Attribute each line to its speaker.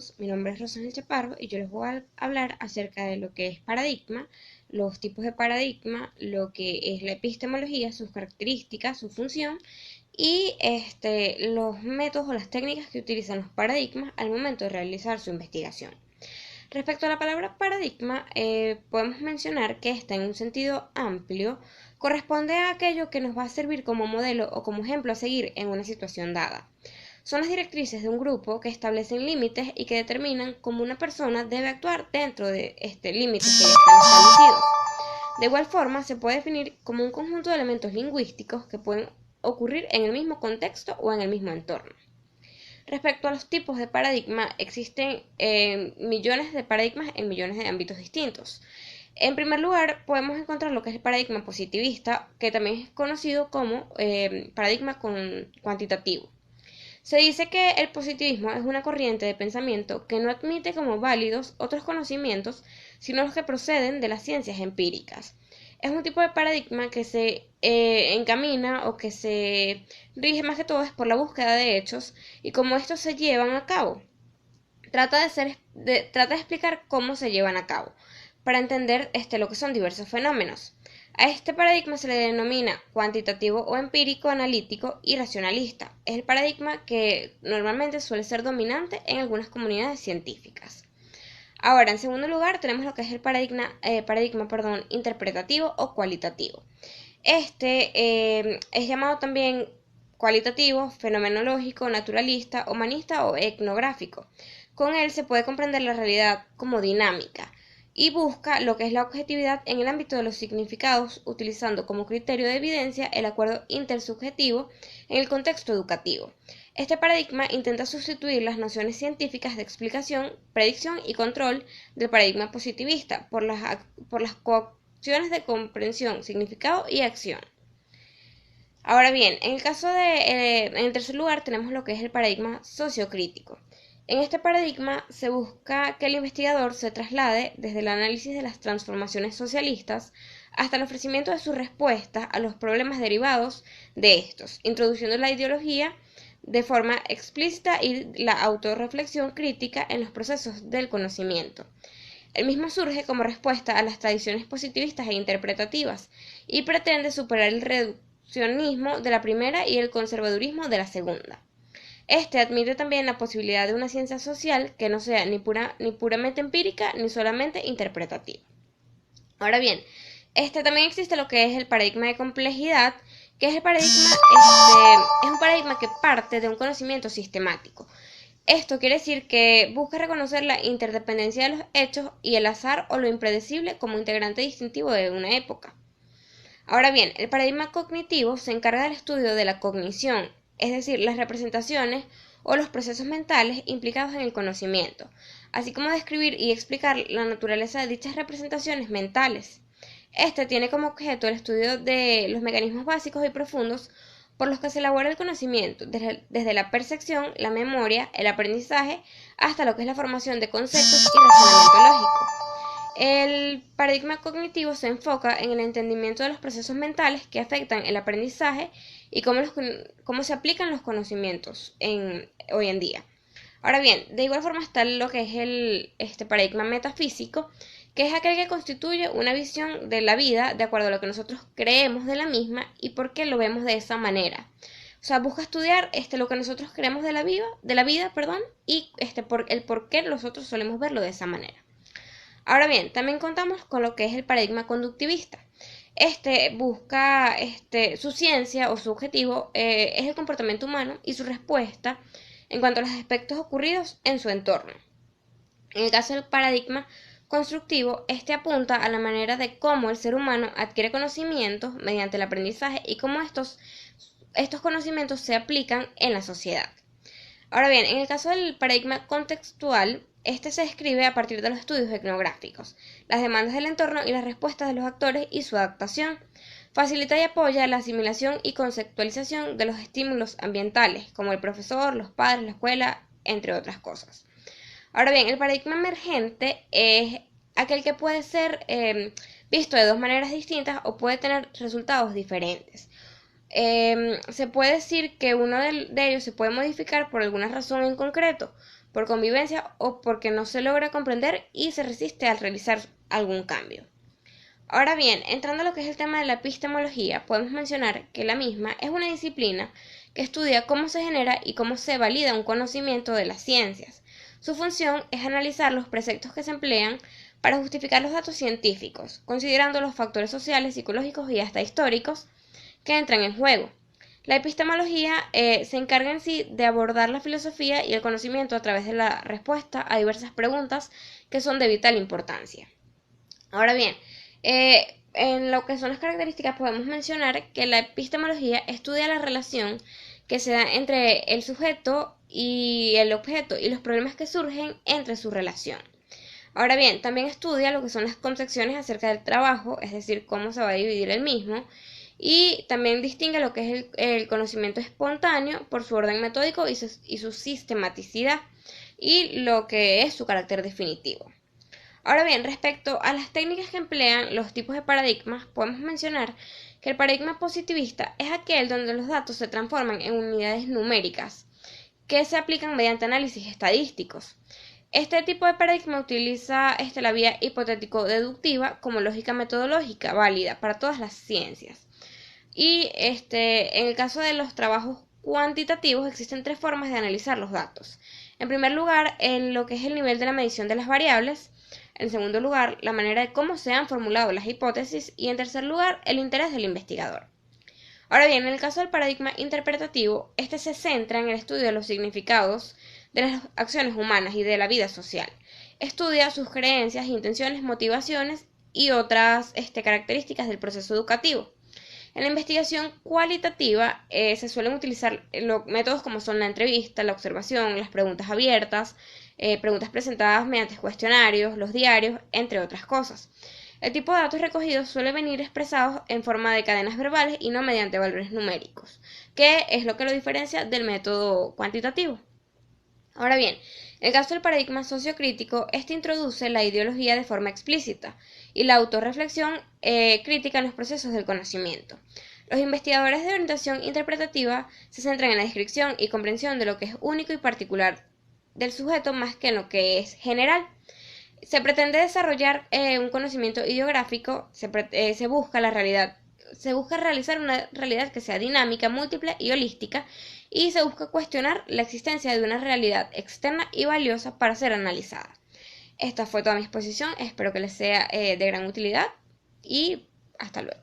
Speaker 1: todos, mi nombre es Rosana Chaparro y yo les voy a hablar acerca de lo que es paradigma, los tipos de paradigma, lo que es la epistemología, sus características, su función y los métodos o las técnicas que utilizan los paradigmas al momento de realizar su investigación. Respecto a la palabra paradigma, podemos mencionar que esta en un sentido amplio corresponde a aquello que nos va a servir como modelo o como ejemplo a seguir en una situación dada. Son las directrices de un grupo que establecen límites y que determinan cómo una persona debe actuar dentro de límites que ya están establecidos. De igual forma, se puede definir como un conjunto de elementos lingüísticos que pueden ocurrir en el mismo contexto o en el mismo entorno. Respecto a los tipos de paradigma, existen millones de paradigmas en millones de ámbitos distintos. En primer lugar, podemos encontrar lo que es el paradigma positivista, que también es conocido como paradigma cuantitativo. Se dice que el positivismo es una corriente de pensamiento que no admite como válidos otros conocimientos, sino los que proceden de las ciencias empíricas. Es un tipo de paradigma que se encamina o que se rige más que todo es por la búsqueda de hechos y cómo estos se llevan a cabo. Trata de explicar cómo se llevan a cabo, para entender lo que son diversos fenómenos. A este paradigma se le denomina cuantitativo o empírico, analítico y racionalista. Es el paradigma que normalmente suele ser dominante en algunas comunidades científicas. Ahora, en segundo lugar, tenemos lo que es el paradigma interpretativo o cualitativo. Es llamado también cualitativo, fenomenológico, naturalista, humanista o etnográfico. Con él se puede comprender la realidad como dinámica y busca lo que es la objetividad en el ámbito de los significados, utilizando como criterio de evidencia el acuerdo intersubjetivo en el contexto educativo. Este paradigma intenta sustituir las nociones científicas de explicación, predicción y control del paradigma positivista por las coacciones de comprensión, significado y acción. Ahora bien, en tercer lugar tenemos lo que es el paradigma sociocrítico. En este paradigma se busca que el investigador se traslade desde el análisis de las transformaciones socialistas hasta el ofrecimiento de sus respuestas a los problemas derivados de estos, introduciendo la ideología de forma explícita y la autorreflexión crítica en los procesos del conocimiento. El mismo surge como respuesta a las tradiciones positivistas e interpretativas y pretende superar el reduccionismo de la primera y el conservadurismo de la segunda. Este admite también la posibilidad de una ciencia social que no sea ni puramente empírica ni solamente interpretativa. Ahora bien, también existe lo que es el paradigma de complejidad, que es un paradigma que parte de un conocimiento sistemático. Esto quiere decir que busca reconocer la interdependencia de los hechos y el azar o lo impredecible como integrante distintivo de una época. Ahora bien, el paradigma cognitivo se encarga del estudio de la cognición, es decir, las representaciones o los procesos mentales implicados en el conocimiento, así como describir y explicar la naturaleza de dichas representaciones mentales. Este tiene como objeto el estudio de los mecanismos básicos y profundos por los que se elabora el conocimiento, desde la percepción, la memoria, el aprendizaje, hasta lo que es la formación de conceptos y razonamiento lógico. El paradigma cognitivo se enfoca en el entendimiento de los procesos mentales que afectan el aprendizaje y cómo se aplican los conocimientos hoy en día. Ahora bien, de igual forma está lo que es el paradigma metafísico, que es aquel que constituye una visión de la vida de acuerdo a lo que nosotros creemos de la misma y por qué lo vemos de esa manera. O sea, busca estudiar lo que nosotros creemos de la vida, y por qué nosotros solemos verlo de esa manera. Ahora bien, también contamos con lo que es el paradigma conductivista. Busca su ciencia o su objetivo es el comportamiento humano y su respuesta en cuanto a los aspectos ocurridos en su entorno. En el caso del paradigma constructivo, apunta a la manera de cómo el ser humano adquiere conocimientos mediante el aprendizaje y cómo estos conocimientos se aplican en la sociedad. Ahora bien, en el caso del paradigma contextual, se describe a partir de los estudios etnográficos, las demandas del entorno y las respuestas de los actores y su adaptación. Facilita y apoya la asimilación y conceptualización de los estímulos ambientales, como el profesor, los padres, la escuela, entre otras cosas. Ahora bien, el paradigma emergente es aquel que puede ser visto de dos maneras distintas o puede tener resultados diferentes. Se puede decir que uno de ellos se puede modificar por alguna razón en concreto. por convivencia o porque no se logra comprender y se resiste al realizar algún cambio. Ahora bien, entrando a lo que es el tema de la epistemología, podemos mencionar que la misma es una disciplina que estudia cómo se genera y cómo se valida un conocimiento de las ciencias. Su función es analizar los preceptos que se emplean para justificar los datos científicos, considerando los factores sociales, psicológicos y hasta históricos que entran en juego. La epistemología se encarga en sí de abordar la filosofía y el conocimiento a través de la respuesta a diversas preguntas que son de vital importancia. Ahora bien, en lo que son las características podemos mencionar que la epistemología estudia la relación que se da entre el sujeto y el objeto y los problemas que surgen entre su relación. Ahora bien, también estudia lo que son las concepciones acerca del trabajo, es decir, cómo se va a dividir el mismo, y también distingue lo que es el conocimiento espontáneo por su orden metódico y su sistematicidad, y lo que es su carácter definitivo. Ahora bien, respecto a las técnicas que emplean los tipos de paradigmas, podemos mencionar que el paradigma positivista es aquel donde los datos se transforman en unidades numéricas que se aplican mediante análisis estadísticos. Este tipo de paradigma utiliza la vía hipotético-deductiva como lógica metodológica válida para todas las ciencias. Y en el caso de los trabajos cuantitativos existen tres formas de analizar los datos. En primer lugar, lo que es el nivel de la medición de las variables. En segundo lugar, la manera de cómo se han formulado las hipótesis. Y en tercer lugar, el interés del investigador. Ahora bien, en el caso del paradigma interpretativo, este se centra en el estudio de los significados de las acciones humanas y de la vida social. Estudia sus creencias, intenciones, motivaciones y otras características del proceso educativo. En la investigación cualitativa se suelen utilizar métodos como son la entrevista, la observación, las preguntas abiertas, preguntas presentadas mediante cuestionarios, los diarios, entre otras cosas. El tipo de datos recogidos suele venir expresados en forma de cadenas verbales y no mediante valores numéricos, que es lo que lo diferencia del método cuantitativo. Ahora bien, en el caso del paradigma sociocrítico, este introduce la ideología de forma explícita y la autorreflexión crítica en los procesos del conocimiento. Los investigadores de orientación interpretativa se centran en la descripción y comprensión de lo que es único y particular del sujeto más que en lo que es general. Se pretende desarrollar un conocimiento ideográfico, se busca realizar una realidad que sea dinámica, múltiple y holística, y se busca cuestionar la existencia de una realidad externa y valiosa para ser analizada. Esta fue toda mi exposición, espero que les sea de gran utilidad y hasta luego.